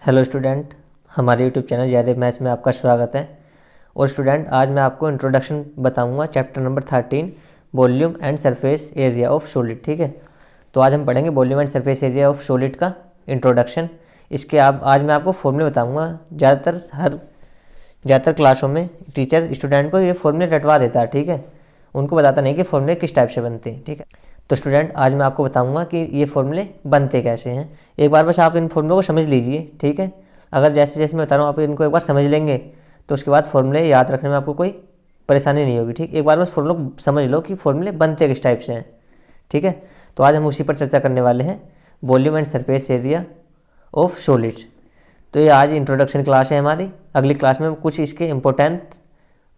Hello student, हमारे YouTube channel Jaydev maths में आपका स्वागत है। और स्टूडेंट, आज मैं आपको इंट्रोडक्शन बताऊंगा chapter number 13 volume and surface area of solid. ठीक है, तो आज हम पढ़ेंगे volume and surface area of solid का इंट्रोडक्शन। इसके आज मैं आपको फॉर्मूले बताऊँगा। ज़्यादातर क्लासों में टीचर स्टूडेंट को ये फॉर्मूले रटवा देता है। ठीक है, उनको बताता नहीं कि फॉर्मूले किस टाइप से बनते हैं। ठीक है, तो स्टूडेंट आज मैं आपको बताऊंगा कि ये फॉर्मूले बनते कैसे हैं। एक बार बस आप इन फॉर्मूलों को समझ लीजिए। ठीक है, अगर जैसे जैसे मैं बता रहा हूँ आप इनको एक बार समझ लेंगे तो उसके बाद फॉर्मूले याद रखने में आपको कोई परेशानी नहीं होगी। ठीक, एक बार बस फॉर्मूला समझ लो कि फॉर्मूले बनते किस टाइप से हैं। ठीक है, तो आज हम उसी पर चर्चा करने वाले हैं, volume and surface area of solids. तो ये आज इंट्रोडक्शन क्लास है हमारी। अगली क्लास में कुछ इसके इम्पोर्टेंट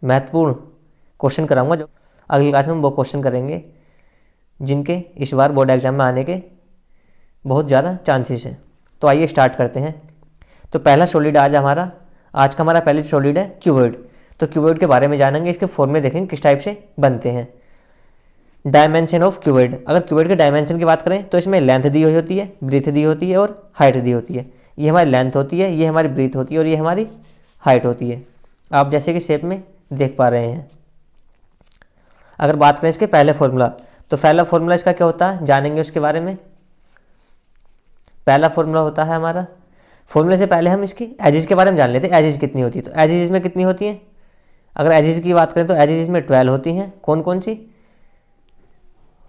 महत्वपूर्ण क्वेश्चन कराऊंगा, जो अगली क्लास में हम वो क्वेश्चन करेंगे जिनके इस बार बोर्ड एग्जाम में आने के बहुत ज़्यादा चांसेस हैं। तो आइए स्टार्ट करते हैं। तो पहला सॉलिड आज का हमारा पहले सॉलिड है क्यूबॉइड। तो क्यूबॉइड के बारे में जानेंगे, इसके फॉर्मूले देखेंगे किस टाइप से बनते हैं। डायमेंशन ऑफ क्यूबॉइड, अगर क्यूबॉइड के डायमेंशन की बात करें तो इसमें लेंथ दी हुई होती है, ब्रीथ दी होती है और हाइट दी होती है। ये हमारी लेंथ होती है, ये हमारी ब्रीथ होती है और ये हमारी हाइट होती है। आप जैसे कि शेप में देख पा रहे हैं। अगर बात करें इसके पहले फॉर्मूला, तो पहला फॉर्मूला इसका क्या होता है जानेंगे उसके बारे में। पहला फॉर्मूला होता है हमारा, फॉर्मूले से पहले हम इसकी एजिज के बारे में जान लेते हैं। एजिज कितनी होती है, तो एजिज इसमें कितनी होती है। अगर एजिज की बात करें तो एजिज इसमें 12 होती हैं। कौन कौन सी?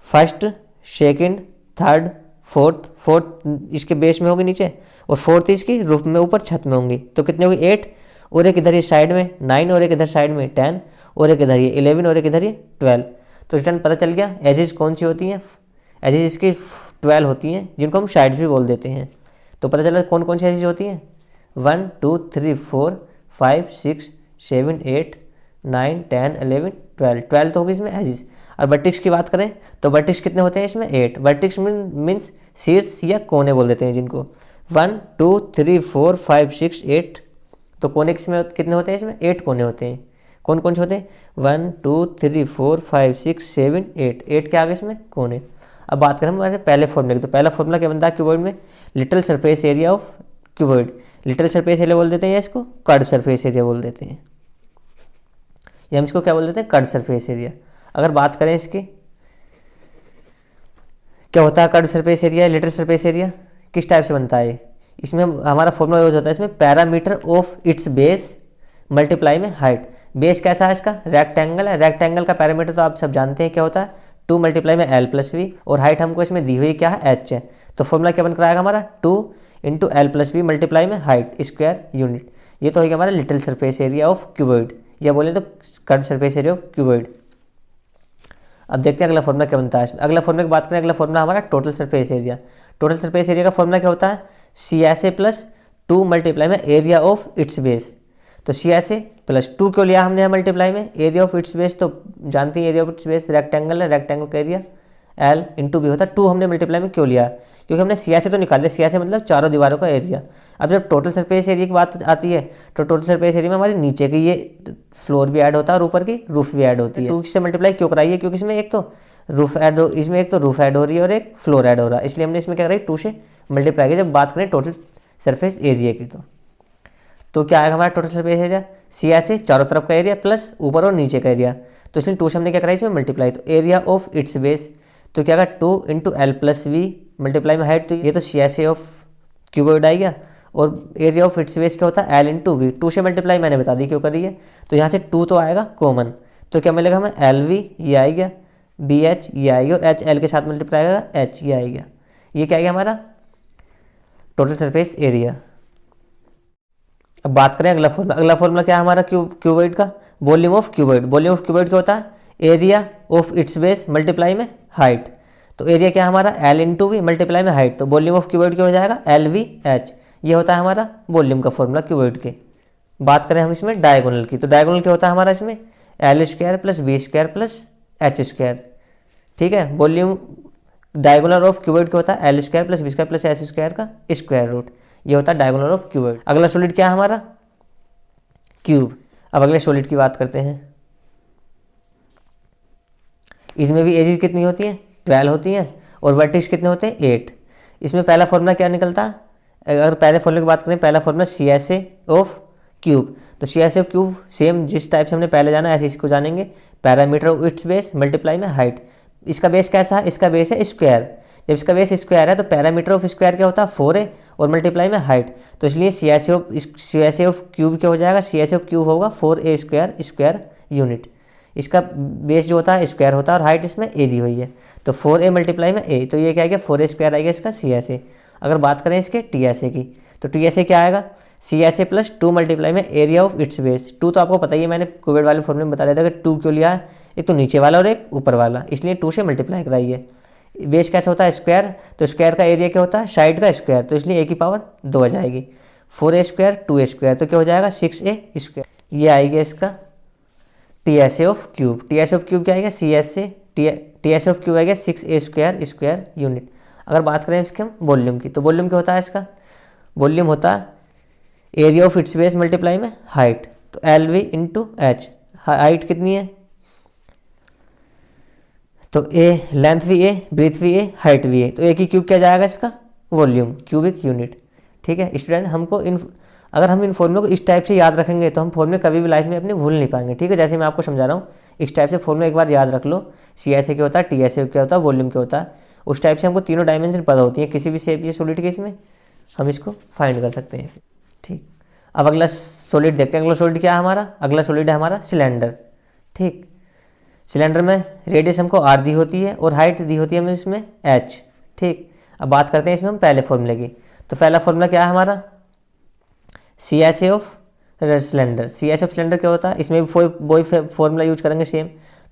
फर्स्ट, सेकंड, थर्ड, फोर्थ इसके बेस में होगी नीचे, और फोर्थ इसकी रूफ में ऊपर छत में होंगी। तो कितनी होगी? 8, और एक इधर ये साइड में 9, और एक इधर साइड में 10, और एक इधर ये 11, और एक इधर ये 12। तो स्टूडेंट पता चल गया एजिज कौन सी होती हैं। एजिज इसकी 12 होती हैं, जिनको हम साइड्स भी बोल देते हैं। तो पता चला कौन कौन सी एजिज होती हैं। 1 2 3 4 5 6 7 8 9 10 11 12 तो होगी इसमें एजिज। और वर्टेक्स की बात करें तो वर्टेक्स कितने होते हैं इसमें? 8। वर्टेक्स मीन्स शीर्ष या कोने बोल देते हैं जिनको। 1 2 3 4 5 6 8। तो कोने में कितने होते हैं इसमें? 8 कोने होते हैं। कौन कौन से होते हैं? 1 2 3 4 5 6 7 8। 8 के आगे इसमें कोने। अब बात करें हमारे पहले फॉर्मूले की, तो पहला फॉर्मूला क्या बनता है क्यूबॉइड में? Little surface area of cuboid. Little surface area बोल देते हैं या इसको कर्व सरफेस एरिया बोल देते हैं, या हम इसको क्या बोल देते हैं? Curve surface area. अगर बात करें इसकी क्या होता है curve surface area, little surface area किस टाइप से बनता है? इसमें हमारा फॉर्मूला यूज होता है इसमें parameter of its base multiply में हाइट। बेस कैसा है इसका? रेक्टेंगल है। रेक्टेंगल का पैरामीटर तो आप सब जानते हैं क्या होता है? 2 मल्टीप्लाई में L प्लस वी, और हाइट हमको इसमें दी हुई क्या है? H है। तो फॉर्मूला क्या बनकर आएगा हमारा? 2 into L plus B multiply में हाइट स्क्वायर यूनिट। ये तो होगा हमारा lateral surface area of cuboid, या बोले तो curve surface area of cuboid. अब देखते हैं अगला फॉर्मूला क्या बनता है इसमें। अगला फॉर्मूला की बात करें, अगला फॉर्मूला हमारा total surface area. Total surface area का फॉर्मूला क्या होता है? CSA प्लस 2 मल्टीप्लाई में एरिया ऑफ इट्स बेस। तो CSA प्लस 2 क्यों लिया हमने यहाँ मल्टीप्लाई में? एरिया ऑफ इट्स बेस तो जानते हैं, area of its base rectangle है, रेक्टेंगल का एरिया L इंटू बी होता है। 2 हमने मल्टीप्लाई में क्यों लिया? क्योंकि हमने CSA तो निकाल दिया। CSA मतलब चारों दीवारों का एरिया। अब जब टोटल सरफेस एरिया की बात आती है तो टोटल सरफेस एरिया में हमारे नीचे की ये फ्लोर भी ऐड होता है और ऊपर की रूफ भी ऐड होती है। 2 से मल्टीप्लाई क्यों कराइए? क्योंकि इसमें एक तो रूफ ऐड हो रही है और एक फ्लोर ऐड हो रहा है, इसलिए हमने इसमें क्या कराई? 2 से मल्टीप्लाई की। जब बात करें टोटल सरफेस एरिया की तो क्या आएगा हमारा टोटल सरफेस एरिया? CSA चारों तरफ का एरिया प्लस ऊपर और नीचे का एरिया। तो इसलिए 2 से हमने क्या कराई इसमें मल्टीप्लाई। तो एरिया ऑफ इट्स बेस तो क्या आएगा? 2 into L plus B multiply में हाइट। तो ये तो CSA ऑफ क्यूबॉइड आएगा, और एरिया ऑफ इट्स बेस क्या होता है? L into we. 2 से मल्टीप्लाई मैंने बता दी क्यों करी है। तो यहाँ से 2 तो आएगा कॉमन, तो क्या मिलेगा हमें? LV ये आएगा, BH ये आएगा, और HL के साथ मल्टीप्लाई आएगा H ये आएगा। ये क्या आएगा हमारा टोटल सरफेस एरिया। अब बात करें अगला फॉर्मूला। अगला फॉर्मूला क्या है हमारा क्यूबॉइड का? Volume of cuboid. Volume of cuboid क्या होता है? Area of its base multiply में हाइट। तो एरिया क्या है हमारा? L इंटू वी मल्टीप्लाई में हाइट। तो वॉल्यूम ऑफ क्यूबॉइड क्या हो जाएगा? LVH। ये होता है हमारा वॉल्यूम का फॉर्मूला क्यूबॉइड के। बात करें हम इसमें डायगोनल की, तो डायगोनल क्या होता है हमारा इसमें? L square plus B square plus H square. ठीक है, वॉल्यूम डायगोनल ऑफ क्यूबॉइड क्या होता है? L square plus B square plus H square का स्क्वायर रूट। ये होता है डायगोनल ऑफ क्यूबॉइड। अगला सॉलिड क्या है हमारा? क्यूब। अब अगले सॉलिड की बात करते हैं। इसमें भी एजिज कितनी होती है? 12 होती हैं, और वर्टेक्स कितने होते हैं? 8। इसमें पहला फॉर्मूला क्या निकलता है? अगर पहले फॉर्मूले की बात करें, पहला formula C S A of cube, तो C S A of cube same जिस टाइप से हमने पहले जाना ऐसे इसको जानेंगे, parameter of its base multiply में हाइट। इसका बेस कैसा है, इसका बेस है स्क्वायर, जब इसका बेस स्क्वायर है तो पैरामीटर ऑफ स्क्वायर क्या होता है 4a और मल्टीप्लाई में हाइट, तो इसलिए C S A of cube क्या हो जाएगा, C S A of cube होगा 4a स्क्वायर यूनिट। इसका बेस जो होता है स्क्वायर होता है और हाइट इसमें ए दी हुई है, तो 4a मल्टीप्लाई में a, तो ये क्या आएगा 4a स्क्वायर आएगा इसका सी एस ए। अगर बात करें इसके टी एस ए की, तो टी एस ए क्या आएगा, C S A plus 2 multiply में एरिया ऑफ इट्स बेस। 2 तो आपको पता ही है, मैंने कोविड वाले फॉर्मूले में बता दिया था कि 2 क्यों लिया है, एक तो नीचे वाला और एक ऊपर वाला, इसलिए 2 से मल्टीप्लाई कराइए। बेस कैसे होता है स्क्वायर, तो स्क्वायर का एरिया क्या होता है साइड का स्क्वायर, तो इसलिए ए की पावर 2 आ जाएगी, 4a स्क्वायर 2a स्क्वायर, तो क्या हो जाएगा 6a स्क्वायर। ये आएगी इसका T S A of cube. T S A of cube क्या आएगा, C S A T S A of cube आएगा 6a स्क्वायर यूनिट। अगर बात करें इसके हम वॉल्यूम की, तो वॉल्यूम क्या होता है इसका, वॉल्यूम होता है area of its base multiply में हाइट, तो L V into H. Height कितनी है, तो ए लेंथ भी ए, ब्रीथ भी ए, हाइट भी ए, तो ए की क्यूब क्या जाएगा इसका वॉल्यूम, क्यूबिक यूनिट। ठीक है स्टूडेंट, हमको अगर हम इन फॉर्मूलों को इस टाइप से याद रखेंगे तो हम फॉर्मूले कभी भी लाइफ में अपने भूल नहीं पाएंगे। ठीक है, जैसे मैं आपको समझा रहा हूँ इस टाइप से फॉर्मूला एक बार याद रख लो, सी एस ए क्या होता है, टी एस ए क्या होता है, वॉल्यूम क्या होता है, उस टाइप से हमको तीनों डायमेंशन पता होती है किसी भी शेप या सॉलिड के, इसमें हम इसको फाइंड कर सकते हैं। ठीक, अब अगला सॉलिड देखते हैं। अगला सॉलिड क्या है हमारा, अगला सॉलिड है हमारा सिलेंडर। ठीक, सिलेंडर में रेडियस हमको आर दी होती है और हाइट दी होती है हमें इसमें एच। ठीक, अब बात करते हैं इसमें हम पहले फॉर्मूले की, तो पहला फॉर्मूला क्या है हमारा, C S A of cylinder. C S of cylinder क्या होता है, इसमें भी वही फॉर्मूला यूज करेंगे same,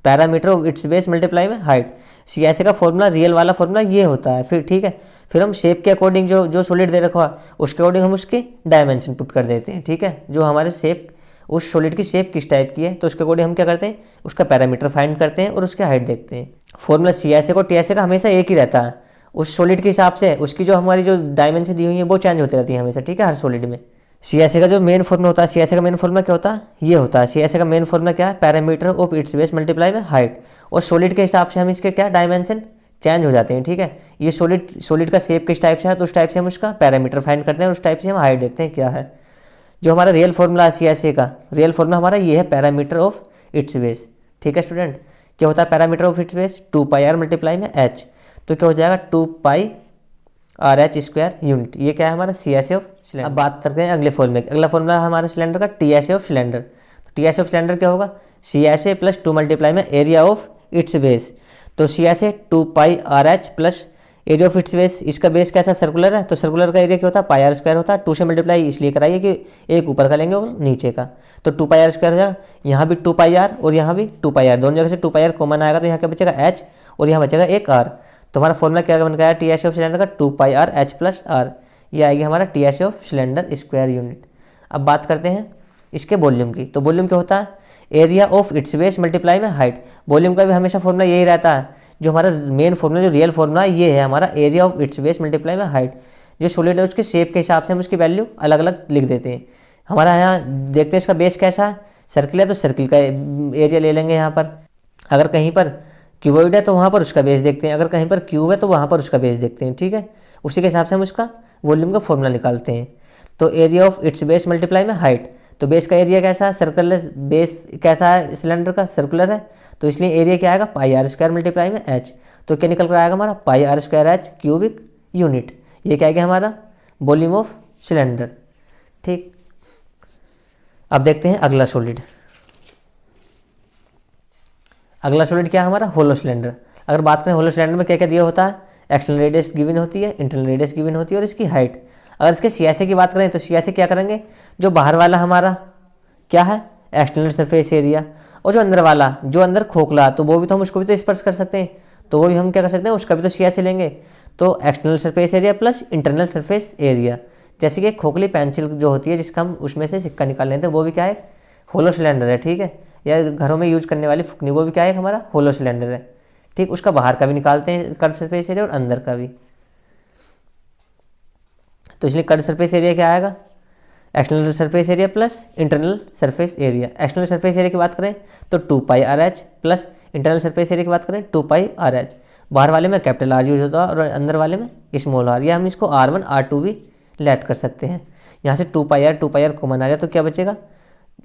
parameter of its base multiply में हाइट। सी एस ए का फॉर्मूला रियल वाला फॉर्मूला ये होता है। फिर ठीक है, फिर हम शेप के अकॉर्डिंग जो सॉलिड दे रखा है उसके अकॉर्डिंग हम उसके डायमेंशन पुट कर देते हैं। ठीक है, जो हमारे शेप, उस सॉलिड की शेप किस टाइप की है तो उसके अकॉर्डिंग हम क्या करते हैं, उसका पैरामीटर फाइंड करते हैं और उसकी हाइट देखते हैं। फॉर्मूला सी एस ए को टी एस ए का हमेशा एक ही रहता है, उस सॉलिड के हिसाब से उसकी जो हमारी जो डायमेंशन दी हुई है वो चेंज होती रहती है हमेशा। ठीक है, हर सॉलिड में। सी एस ए का जो मेन फॉर्मूला होता है, सी एस ए का मेन फॉर्मूला क्या होता है, ये होता है। सी एस ए का मेन फॉर्मूला क्या है, parameter of its base multiply में हाइट, और सॉलिड के हिसाब से हम इसके क्या डायमेंशन चेंज हो जाते हैं। ठीक है, ये सॉलिड का शेप किस टाइप से है तो उस टाइप से हम उसका पैरामीटर फाइंड करते हैं और उस टाइप से हम हाइट देखते हैं क्या है। जो हमारा रियल फॉर्मूला है सी एस ए का, रियल फॉर्मूला हमारा ये है पैरामीटर ऑफ इट्स बेस। ठीक है स्टूडेंट, क्या होता है parameter of its base, 2 pi R multiply में एच, तो क्या हो जाएगा 2 pi are H square unit. ये क्या है हमारा C S A of cylinder. अब बात करते हैं अगले फॉर्मूले की। अगला फॉर्मूला है हमारा सिलेंडर का T S A of cylinder. तो T S A of cylinder क्या होगा, C S A plus 2 multiply में एरिया ऑफ इट्स बेस, तो C S A 2 pi are h plus area of its base. इसका base कैसा circular है, तो circular का एरिया क्या होता है पाई आर स्क्वायर होता है। 2 से मल्टीप्लाई इसलिए कराइए कि एक ऊपर का लेंगे और नीचे का, तो 2 पाई आर स्क्वायर हो जाएगा। यहाँ भी 2 पाई आर और यहाँ भी 2 पाई आर, दोनों जगह से 2 पाई आर कॉमन आएगा तो यहाँ क्या बचेगा एच और यहाँ बचेगा एक आर। तो हमारा फॉर्मूला क्या बन गया T S A of cylinder का 2 pi are h plus are, ये आएगी हमारा T S A of cylinder square unit. अब बात करते हैं इसके वॉल्यूम की, तो वॉल्यूम क्या होता है, area of its base multiply में हाइट। वॉल्यूम का भी हमेशा फॉर्मूला यही रहता है, जो हमारा मेन फॉर्मूला जो रियल फॉर्मूला है ये है हमारा area of its base multiply में हाइट। जो सॉलिड है उसके शेप के हिसाब से हम उसकी वैल्यू अलग अलग लिख देते हैं। हमारा यहाँ देखते हैं इसका बेस कैसा है, सर्किल है तो सर्किल का एरिया ले लेंगे यहाँ पर। अगर कहीं पर क्यूबॉइड है तो वहाँ पर उसका बेस देखते हैं, अगर कहीं पर क्यूब है तो वहाँ पर उसका बेस देखते हैं। ठीक है, उसी के हिसाब से हम उसका वॉल्यूम का फॉर्मूला निकालते हैं। तो area of its base multiply में हाइट, तो बेस का एरिया कैसा है, सर्कुलर बेस कैसा है सिलेंडर का, सर्कुलर है, तो इसलिए एरिया क्या आएगा पाई आर स्क्वायर मल्टीप्लाई में एच। तो क्या निकल कर आएगा हमारा pi r square h cubic unit. ये क्या आएगा हमारा वॉल्यूम ऑफ सिलेंडर। ठीक, अब देखते हैं अगला सॉलिड। अगला सॉलिड क्या है हमारा होलो सिलेंडर। अगर बात करें होलो सिलेंडर में क्या क्या दिया होता है, एक्सटर्नल रेडियस गिवन होती है, इंटरनल रेडियस गिवन होती है और इसकी हाइट। अगर इसके सी एस ए की बात करें तो सी एस ए क्या करेंगे, जो बाहर वाला हमारा क्या है एक्सटर्नल सरफेस एरिया, और जो अंदर वाला जो अंदर खोखला तो वो भी तो हम उसको भी तो स्पर्श कर सकते हैं, तो वो भी हम क्या कर सकते हैं उसका भी तो सी एस ए लेंगे। तो external surface area plus internal surface area, जैसे कि खोखली पेंसिल जो होती है जिसका हम उसमें से सिक्का निकाल लेते हैं वो भी क्या है होलो सिलेंडर है। ठीक है, या घरों में यूज करने वाली फुकनी वो भी क्या है हमारा होलो सिलेंडर है। ठीक, उसका बाहर का भी निकालते हैं कर्व सरफेस एरिया और अंदर का भी। तो इसलिए कर्व सरफेस एरिया क्या आएगा, external surface area plus internal surface area. External surface area की बात करें तो 2 pi are h plus internal surface area की बात करें 2 पाई आर एच। बाहर वाले में कैपिटल आर यूज होता है और अंदर वाले में स्मॉल आर, या हम इसको R1 R2 भी लेट कर सकते हैं। यहाँ से 2 पाई आर कॉमन आ गया तो क्या बचेगा,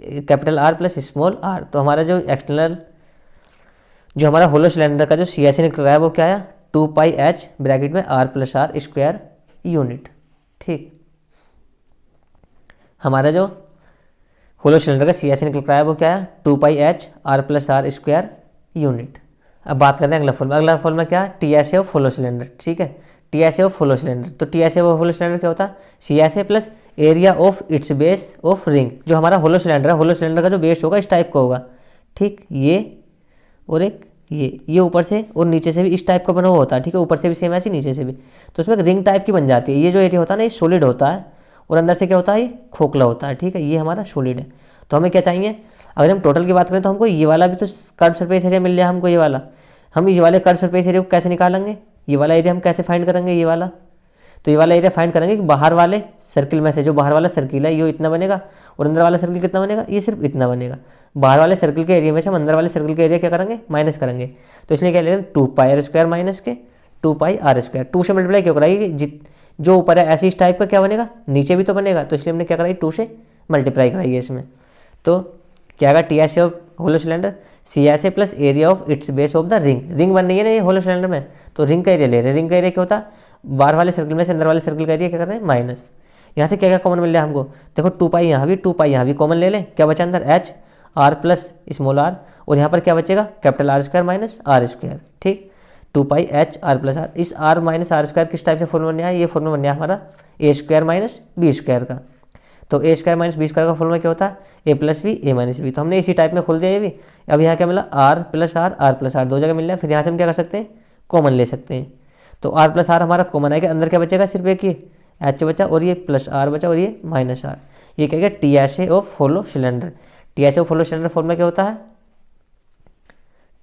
capital R plus small R. तो हमारा जो एक्सटर्नल जो हमारा होलो सिलेंडर का जो CSA निकल रहा है वो क्या आया, 2πh ब्रैकेट में R plus R square unit. ठीक, हमारा जो होलो सिलेंडर का CSA निकल रहा है वो क्या है, 2πh R plus R square unit. अब बात करते हैं अगला फॉर्मूला। अगला फॉर्मूला क्या है, TSA ऑफ होलो सिलेंडर। ठीक है, TSA ऑफ होलो सिलेंडर। तो TSA ऑफ होलो सिलेंडर क्या होता है, CSA plus area of its base of ring. जो हमारा होलो सिलेंडर है, होलो सिलेंडर का जो बेस होगा इस टाइप का होगा। ठीक, ये और एक ये ऊपर से और नीचे से भी इस टाइप का बना हुआ होता है। ठीक है, ऊपर से भी सेम ऐसे, नीचे से भी। तो उसमें रिंग टाइप की बन जाती है। ये जो एरिया होता है ना, ये सॉलिड होता है और अंदर से क्या होता है, ये खोखला होता है। ठीक है, ये हमारा सॉलिड है। तो हमें क्या चाहिए, अगर हम टोटल की बात करें तो हमको ये वाला भी तो कर्व सरफेस एरिया मिल जाए हमको, ये वाला। हम इस वाले कर्व सरफेस एरिया को कैसे निकालेंगे, ये वाला एरिया हम कैसे फाइंड करेंगे, ये वाला। तो ये वाला एरिया फाइंड करेंगे कि बाहर वाले सर्किल में से जो बाहर वाला सर्किल है ये इतना बनेगा और अंदर वाला सर्किल कितना बनेगा, ये सिर्फ इतना बनेगा। बाहर वाले सर्किल के एरिया में से हम अंदर वाले सर्किल के एरिया क्या करेंगे, माइनस करेंगे। तो इसलिए क्या ले रहे हैं, 2πr स्क्वायर माइनस के 2πr स्क्वायर। 2 से मल्टीप्लाई क्यों कराइए, जो ऊपर है ऐसे इस टाइप का क्या बनेगा, नीचे भी तो बनेगा। तो इसलिए हमने क्या कराई, 2 से मल्टीप्लाई कराई है इसमें। तो क्या आएगा, TSA of hollow cylinder CSA plus area of its base of the ring. Ring बन रही है ना ये होलो सिलेंडर में, तो रिंग का एरिया ले रहे हैं। रिंग का एरिया क्या होता है, बाहर वाले सर्किल में से अंदर वाले सर्किल का एरिया क्या कर रहे हैं, माइनस। यहाँ से क्या क्या कॉमन मिल रहा है हमको, देखो 2π यहाँ भी 2π यहाँ भी कॉमन ले लें। क्या बचा अंदर, h r plus small r, और यहाँ पर क्या बचेगा, capital R square minus R square. ठीक, 2πh r प्लस आर। इस r माइनस आर स्क्वायर किस टाइप से फॉर्मूला बन गया, ये फॉर्मूला बन गया हमारा a square minus B square का। तो a square minus B square का फॉर्मूला क्या होता है, a plus B a minus B. तो हमने इसी टाइप में खोल दिया ये भी। अब यहाँ क्या मिला, r प्लस आर दो जगह मिल रहा है। फिर यहाँ से हम क्या कर सकते हैं, कॉमन ले सकते हैं। तो r प्लस आर हमारा कॉमन आएगा, अंदर क्या बचेगा, सिर्फ एक ये h बचा और ये प्लस r बचा और ये माइनस r। ये क्या गया, TSA of hollow cylinder. TSA of hollow cylinder formula क्या होता है,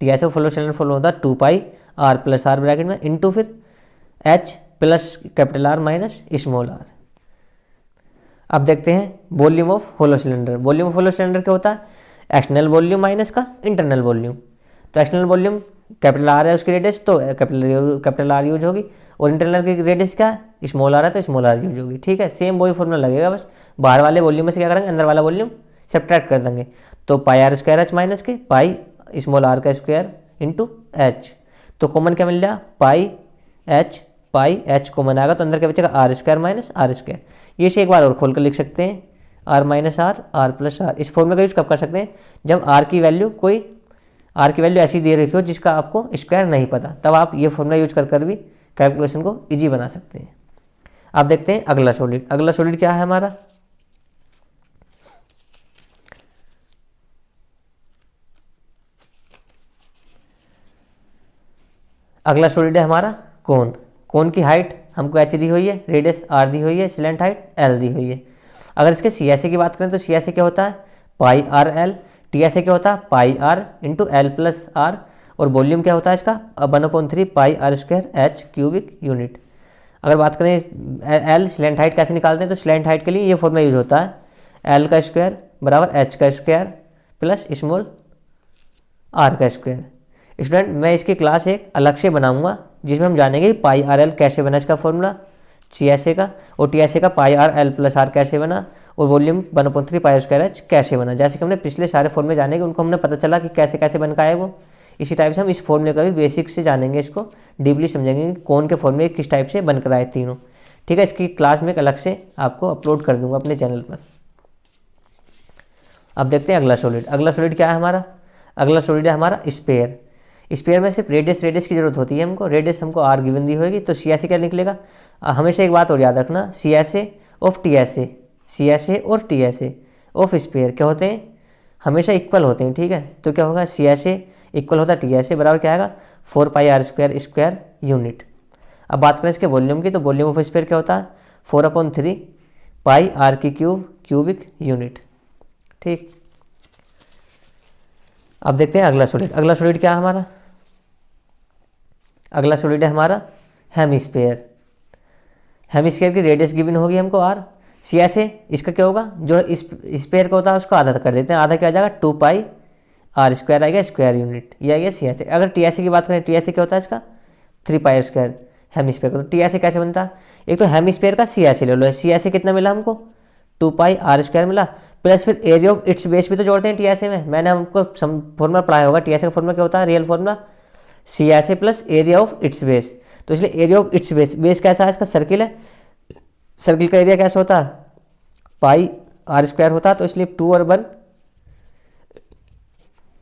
TSA of hollow cylinder formula होता है 2πr प्लस आर ब्रैकेट में इंटू फिर h plus capital R minus small r। अब देखते हैं volume of hollow cylinder. Volume of hollow cylinder क्या होता है, एक्सटर्नल वॉल्यूम माइनस का इंटरनल वॉल्यूम। तो एक्सटर्नल वॉल्यूम कैपिटल R है उसकी रेडियस, तो कैपिटल R यूज होगी, और इंटरनल की रेडियस क्या है, स्मॉल r है तो स्मॉल r यूज होगी। ठीक है, सेम वही फॉर्मूला लगेगा, बस बाहर वाले वॉल्यूम में से क्या करेंगे, अंदर वाला वॉल्यूम सब्ट्रैक्ट कर देंगे। तो πr स्क्वायर h माइनस के पाई स्मॉल r का स्क्वायर इंटू h। तो कॉमन क्या मिल जाएगा, पाई h कॉमन आएगा तो अंदर क्या बचेगा, r square minus R square. ये से एक बार और खोल कर लिख सकते हैं, r minus R plus R. इस फॉर्मूले का यूज कब कर सकते हैं, जब r की वैल्यू ऐसी दे रखी हो जिसका आपको स्क्वायर नहीं पता, तब आप ये फॉर्मूला यूज कर भी कैलकुलेशन को इजी बना सकते हैं। आप देखते हैं अगला सॉलिड। अगला सॉलिड क्या है हमारा, अगला सॉलिड है हमारा कोन। कोन की हाइट हमको h दी हुई है, रेडियस r दी हुई है, स्लैंट हाइट l दी हुई है। अगर इसके CSA की बात करें तो CSA क्या होता है, पाई आर एल। TSA क्या होता है, pi r into l plus r. और वॉल्यूम क्या होता है इसका, 1/3 pi r square h cubic unit. अगर बात करें l स्लैंट हाइट कैसे निकालते हैं, तो स्लैंट हाइट के लिए ये फॉर्मूला यूज होता है, l का स्क्वायर बराबर h का स्क्वायर प्लस स्मॉल r का स्क्वायर। स्टूडेंट, मैं इसकी क्लास एक अलग से बनाऊंगा जिसमें हम जानेंगे पाई आर एल कैसे बना, इसका फॉर्मूला CSA का, और TSA का पाई आर एल प्लस आर कैसे बना, और वॉल्यूम 1/3 पाई स्क्वायर एच कैसे बना। जैसे कि हमने पिछले सारे फॉर्मूले जानेंगे, उनको हमने पता चला कि कैसे कैसे बन का है वो। इसी टाइप से हम इस फॉर्मूले का भी बेसिक से जानेंगे, इसको डीपली समझेंगे कि कौन के फॉर्मूले किस टाइप से बनकर आए तीनों। ठीक है, इसकी क्लास में एक अलग से आपको अपलोड कर दूंगा अपने चैनल पर। अब देखते हैं अगला सॉलिड। अगला सॉलिड क्या है हमारा, अगला सॉलिड है हमारा स्पेयर। स्पेयर में सिर्फ रेडियस की जरूरत होती है हमको। रेडियस हमको r गिवन दी होगी, तो CSA क्या निकलेगा। हमेशा एक बात और याद रखना, CSA ऑफ TSA, CSA और TSA ऑफ स्पेयर क्या होते हैं, हमेशा इक्वल होते हैं। ठीक है, तो क्या होगा, CSA इक्वल होता है TSA बराबर क्या आएगा, 4 पाई आर स्क्वायर यूनिट। अब बात करें इसके वॉल्यूम की, तो वॉल्यूम ऑफ स्पेयर क्या होता है, 4/3 पाई आर की क्यूबिक यूनिट। ठीक, अब देखते हैं अगला सॉलिड। अगला सॉलिड क्या है हमारा, अगला सॉलिड है हमारा हेमिस्फीयर। हेमिस्फीयर की रेडियस गिवन होगी हमको r। CSA इसका क्या होगा, जो स्पेयर का होता है उसको आधा कर देते हैं, आधा क्या आ जाएगा, 2 पाई आर स्क्वायर आएगा स्क्वायर यूनिट, ये आ गया CSA। अगर TSA की बात करें, TSA क्या होता है इसका, 3 पाई स्क्वायर। हेमिस्फीयर का। तो टी ऐसे कैसे बनता है, एक तो हेमिस्फीयर का सी ऐसे ले लो, सी ऐसे कितना मिला हमको 2πr² मिला, प्लस फिर एरिया ऑफ इट्स बेस भी तो जोड़ते हैं टी ऐसे में, मैंने हमको फॉर्मूला पढ़ाया होगा टी ऐसे का फॉर्मूला क्या होता है, रियल फॉर्मूला सी ऐसे plus area of its base. तो इसलिए एरिया ऑफ इट्स बेस कैसा है, इसका सर्किल है, सर्किल का एरिया कैसा होता है πr² होता है, तो इसलिए 2 और 1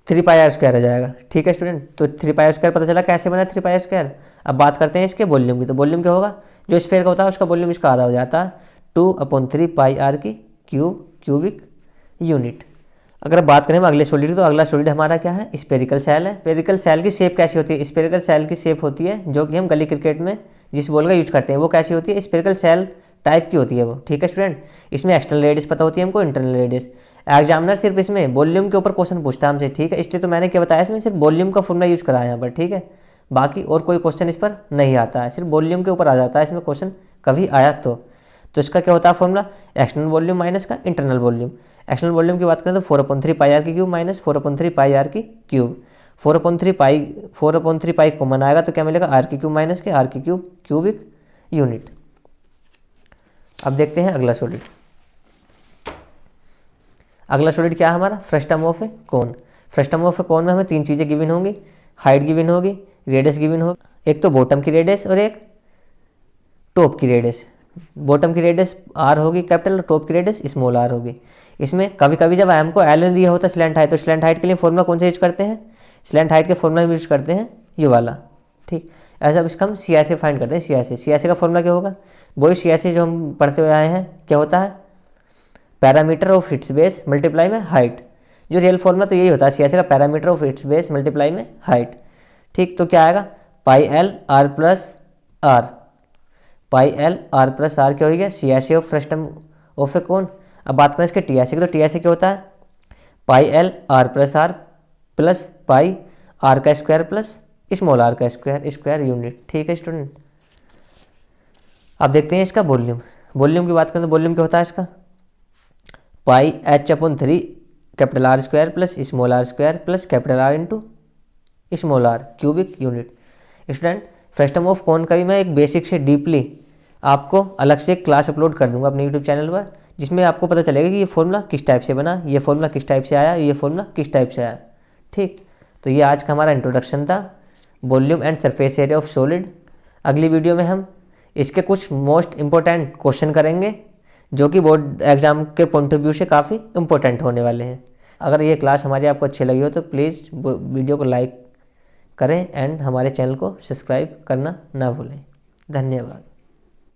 3πr² आ जाएगा। ठीक है स्टूडेंट, तो 3πr² पता चला कैसे बना 3πr²। अब बात करते हैं इसके वॉल्यूम की, तो वॉल्यूम क्या होगा, जो स्फीयर का होता है उसका वॉल्यूम इसका आधा हो जाता है 2/3πr³ क्यूबिक यूनिट। अगर बात करें हम अगले सॉलिड की, तो अगला सॉलिड हमारा क्या है, स्फेरिकल सेल है। स्फेरिकल सेल की शेप कैसी होती है, स्फेरिकल सेल की शेप होती है जो कि हम गली क्रिकेट में जिस बॉल का यूज करते हैं वो कैसी होती है, स्फेरिकल सेल टाइप की होती है वो। ठीक है स्टूडेंट, इसमें एक्सटर्नल रेडियस पता होती है हमको, इंटरनल रेडियस। एग्जामिनर सिर्फ इसमें वॉल्यूम के ऊपर क्वेश्चन पूछता है हमसे, ठीक है, इसलिए तो मैंने क्या बताया, इसमें सिर्फ वॉल्यूम का फॉर्मूला यूज करा है यहाँ पर। ठीक है, बाकी और कोई क्वेश्चन इस पर नहीं आता है, सिर्फ वॉल्यूम के ऊपर आ जाता है इसमें क्वेश्चन कभी आया तो इसका क्या होता है फॉर्मूला, एक्सटर्नल वॉल्यूम माइनस का इंटरनल वॉल्यूम। एक्सटर्नल वॉल्यूम की बात करें तो 4/3πr³ माइनस 4/3πr³। 4/3π कॉमन आएगा तो क्या मिलेगा, r³ माइनस के r³ क्यूबिक यूनिट। अब देखते हैं अगला सॉलिड। अगला सॉलिड क्या है हमारा, frustum of a cone. Frustum of a cone में हमें 3 चीज़ें गिवन होंगी, हाइट गिवन होगी, रेडियस गिवन होगी, एक तो बॉटम की रेडियस और एक टॉप की रेडियस। बॉटम की रेडियस r होगी कैपिटल, टॉप की रेडियस स्मॉल r होगी। इसमें कभी कभी जब m को l दिया होता है स्लैंट हाइट, तो स्लैंट हाइट के लिए फॉर्मूला कौन सा यूज करते हैं, स्लैंट हाइट के फॉर्मूला यूज करते हैं ये वाला। ठीक, ऐसा अब इसका हम सी ऐसे फाइंड करते हैं, सी ऐसे का फॉर्मूला क्या होगा, वही सी ऐसे जो हम पढ़ते हुए आए हैं, क्या होता है, parameter of its base multiply में हाइट। जो रियल फॉर्मूला तो यही होता है सी ऐसे का, parameter of its base multiply में हाइट। ठीक, तो क्या आएगा πl r plus r, πl r plus r क्या हो गया, सी ऐसे ऑफ फ्रस्टम ऑफ ए कोन। अब बात करें इसके टी ऐसे की, तो टी ऐसे क्या होता है πl r plus r plus πr² plus small r का स्क्वायर यूनिट। ठीक है स्टूडेंट, अब देखते हैं इसका वॉल्यूम। वॉल्यूम की बात करें तो वॉल्यूम क्या होता है इसका, πh/3 capital R² plus small r² plus capital R into small r cubic unit. Student, frustum of cone का भी मैं एक बेसिक से डीपली आपको अलग से क्लास अपलोड कर दूंगा अपने यूट्यूब चैनल पर, जिसमें आपको पता चलेगा कि ये फॉर्मूला किस टाइप से बना, ये फॉर्मूला किस टाइप से आया, ये फॉर्मूला किस टाइप से आया। ठीक, तो ये आज का हमारा इंट्रोडक्शन था volume and surface area of solid. अगली वीडियो में हम इसके कुछ मोस्ट इंपॉर्टेंट क्वेश्चन करेंगे जो कि बोर्ड एग्जाम के पॉइंट ऑफ व्यू से काफ़ी इंपॉर्टेंट होने वाले हैं। अगर ये क्लास हमारी आपको अच्छी लगी हो तो प्लीज़ वीडियो को लाइक करें एंड हमारे चैनल को सब्सक्राइब करना ना भूलें। धन्यवाद।